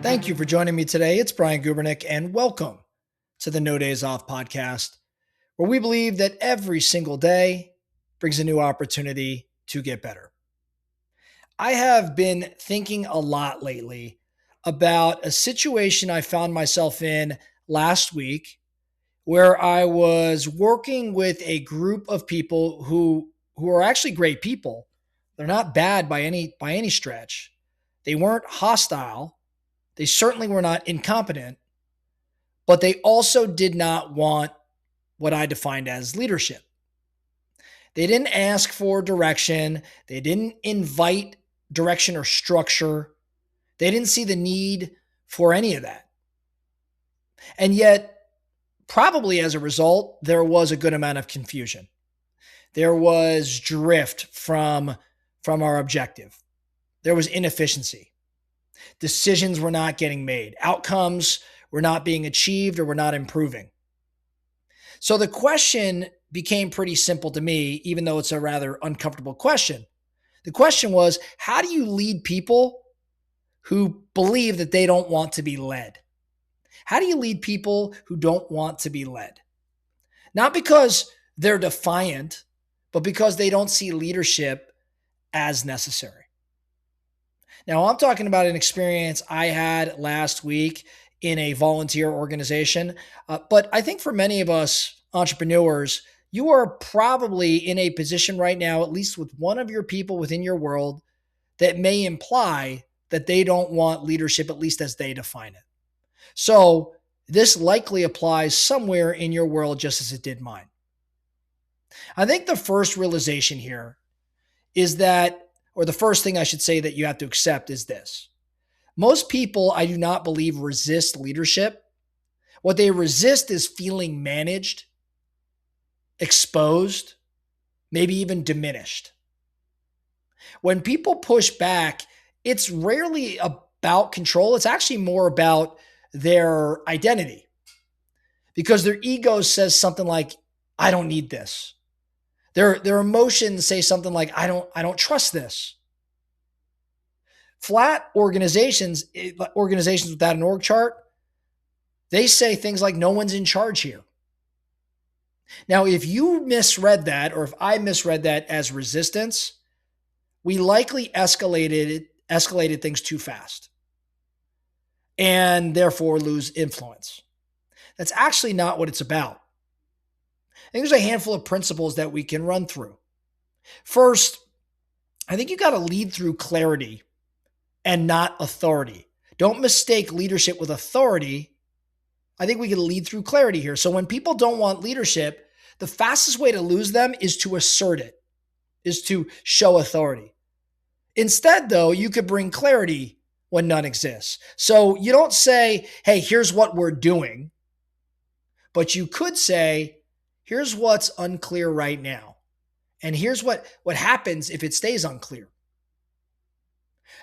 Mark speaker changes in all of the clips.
Speaker 1: Thank you for joining me today. It's Brian Gubernick, and welcome to the No Days Off podcast, where we believe that every single day brings a new opportunity to get better. I have been thinking a lot lately about a situation I found myself in last week where I was working with a group of people who are actually great people. They're not bad by any stretch. They weren't hostile. They certainly were not incompetent, but they also did not want what I defined as leadership. They didn't ask for direction. They didn't invite direction or structure. They didn't see the need for any of that. And yet, probably as a result, there was a good amount of confusion. There was drift from our objective. There was inefficiency. Decisions were not getting made. Outcomes were not being achieved or were not improving. So the question became pretty simple to me, even though it's a rather uncomfortable question. The question was, how do you lead people who believe that they don't want to be led? How do you lead people who don't want to be led? Not because they're defiant, but because they don't see leadership as necessary. Now, I'm talking about an experience I had last week in a volunteer organization. But I think for many of us entrepreneurs, you are probably in a position right now, at least with one of your people within your world, that may imply that they don't want leadership, at least as they define it. So this likely applies somewhere in your world just as it did mine. I think the first realization here is that, or the first thing I should say that you have to accept is this. Most people, I do not believe, resist leadership. What they resist is feeling managed, exposed, maybe even diminished. When people push back, it's rarely about control. It's actually more about their identity, because their ego says something like, I don't need this. Their emotions say something like, I don't trust this. Flat organizations without an org chart, they say things like, no one's in charge here. Now, if you misread that, or if I misread that as resistance, we likely escalated things too fast and therefore lose influence. That's actually not what it's about. I think there's a handful of principles that we can run through. First, I think you got to lead through clarity and not authority. Don't mistake leadership with authority. I think we can lead through clarity here. So when people don't want leadership, the fastest way to lose them is to assert it, is to show authority. Instead, though, you could bring clarity when none exists. So you don't say, hey, here's what we're doing, but you could say, here's what's unclear right now. And here's what happens if it stays unclear.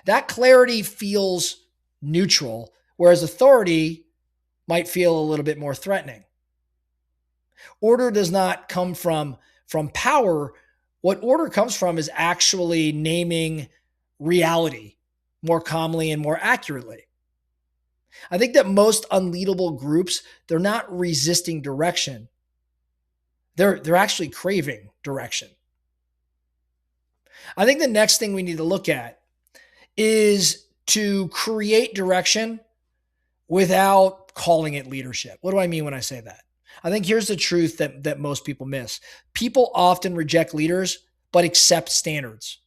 Speaker 1: That clarity feels neutral, whereas authority might feel a little bit more threatening. Order does not come from power. What order comes from is actually naming reality more calmly and more accurately. I think that most unleadable groups, they're not resisting direction. They're actually craving direction. I think the next thing we need to look at is to create direction without calling it leadership. What do I mean when I say that? I think here's the truth that most people miss. People often reject leaders, but accept standards.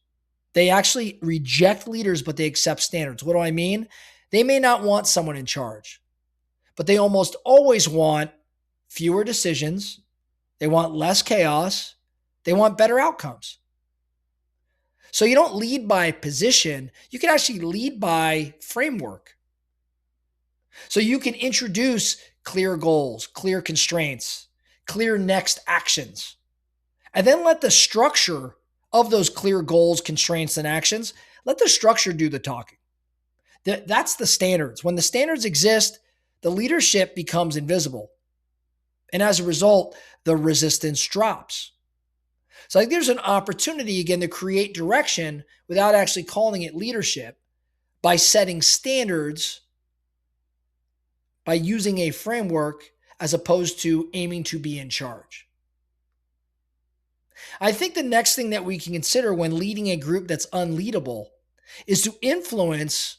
Speaker 1: They actually reject leaders, but they accept standards. What do I mean? They may not want someone in charge, but they almost always want fewer decisions. They want less chaos. They want better outcomes. So you don't lead by position. You can actually lead by framework. So you can introduce clear goals, clear constraints, clear next actions, and then let the structure of those clear goals, constraints, and actions, let the structure do the talking. That's the standards. When the standards exist, the leadership becomes invisible. And as a result, the resistance drops. So I think there's an opportunity, again, to create direction without actually calling it leadership by setting standards by using a framework as opposed to aiming to be in charge. I think the next thing that we can consider when leading a group that's unleadable is to influence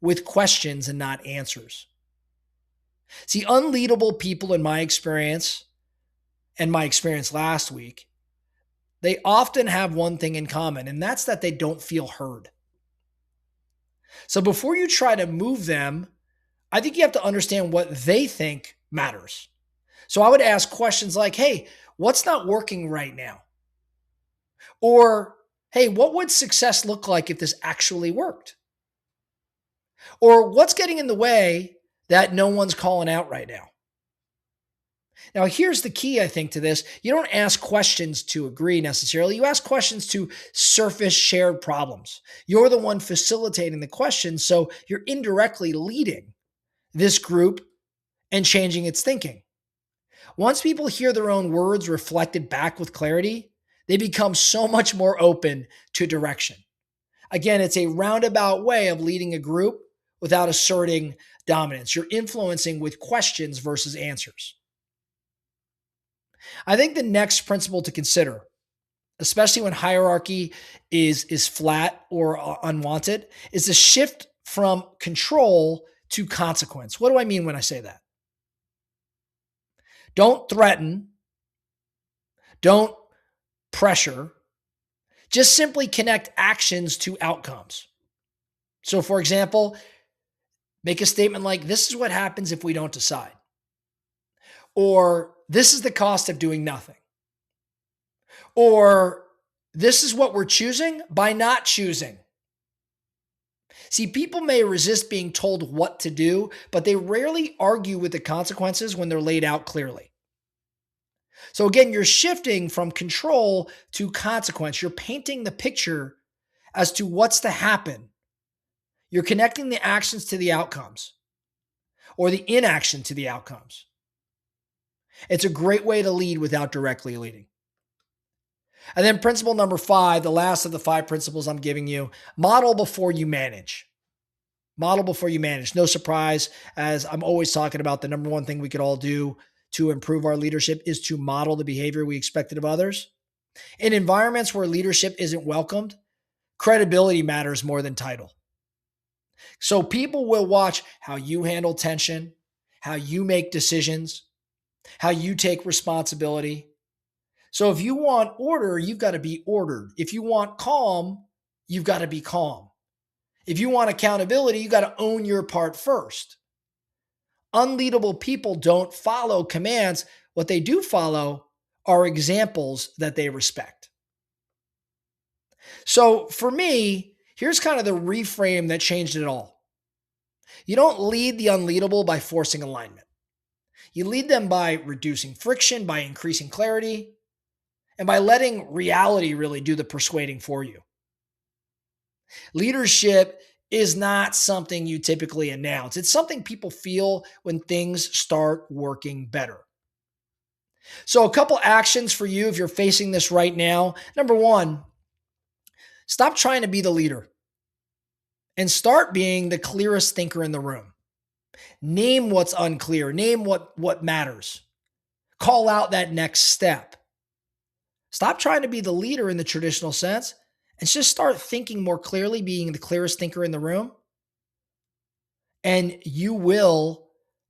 Speaker 1: with questions and not answers. See, unleadable people, in my experience and my experience last week, they often have one thing in common, and that's that they don't feel heard. So before you try to move them, I think you have to understand what they think matters. So I would ask questions like, hey, what's not working right now? Or, hey, what would success look like if this actually worked? Or what's getting in the way that no one's calling out right now? Now, here's the key, I think, to this. You don't ask questions to agree necessarily. You ask questions to surface shared problems. You're the one facilitating the questions, so you're indirectly leading this group and changing its thinking. Once people hear their own words reflected back with clarity, they become so much more open to direction. Again, it's a roundabout way of leading a group without asserting dominance. You're influencing with questions versus answers. I think the next principle to consider, especially when hierarchy is flat or unwanted, is the shift from control to consequence. What do I mean when I say that? Don't threaten, don't pressure, just simply connect actions to outcomes. So, for example, make a statement like, this is what happens if we don't decide. Or, this is the cost of doing nothing. Or, this is what we're choosing by not choosing. See, people may resist being told what to do, but they rarely argue with the consequences when they're laid out clearly. So again, you're shifting from control to consequence. You're painting the picture as to what's to happen. You're connecting the actions to the outcomes or the inaction to the outcomes. It's a great way to lead without directly leading. And then principle number 5, the last of the 5 principles I'm giving you, model before you manage. Model before you manage. No surprise, as I'm always talking about, the number one thing we could all do to improve our leadership is to model the behavior we expected of others. In environments where leadership isn't welcomed, credibility matters more than title. So people will watch how you handle tension, how you make decisions, how you take responsibility. So if you want order, you've got to be ordered. If you want calm, you've got to be calm. If you want accountability, you got to own your part first. Unleadable people don't follow commands. What they do follow are examples that they respect. So for me, here's kind of the reframe that changed it all. You don't lead the unleadable by forcing alignment. You lead them by reducing friction, by increasing clarity, and by letting reality really do the persuading for you. Leadership is not something you typically announce. It's something people feel when things start working better. So, a couple actions for you if you're facing this right now. Number 1, stop trying to be the leader and start being the clearest thinker in the room. Name what's unclear, name what matters. Call out that next step. Stop trying to be the leader in the traditional sense and just start thinking more clearly, being the clearest thinker in the room. And you will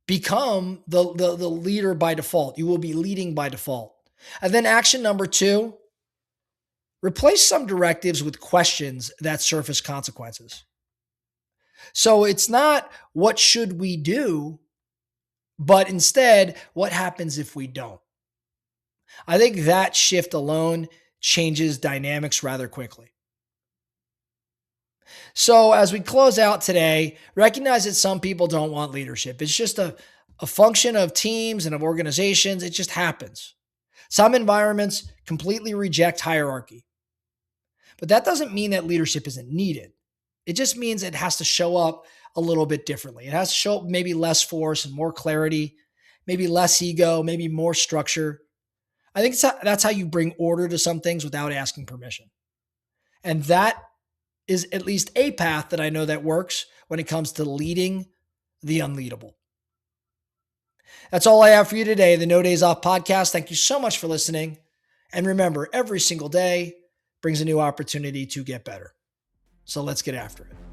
Speaker 1: become the leader by default. You will be leading by default. And then action number 2, replace some directives with questions that surface consequences. So it's not what should we do, but instead, what happens if we don't? I think that shift alone changes dynamics rather quickly. So as we close out today, recognize that some people don't want leadership. It's just a function of teams and of organizations. It just happens. Some environments completely reject hierarchy. But that doesn't mean that leadership isn't needed. It just means it has to show up a little bit differently. It has to show up maybe less force and more clarity, maybe less ego, maybe more structure. I think that's how you bring order to some things without asking permission. And that is at least a path that I know that works when it comes to leading the unleadable. That's all I have for you today, the No Days Off podcast. Thank you so much for listening. And remember, every single day brings a new opportunity to get better. So let's get after it.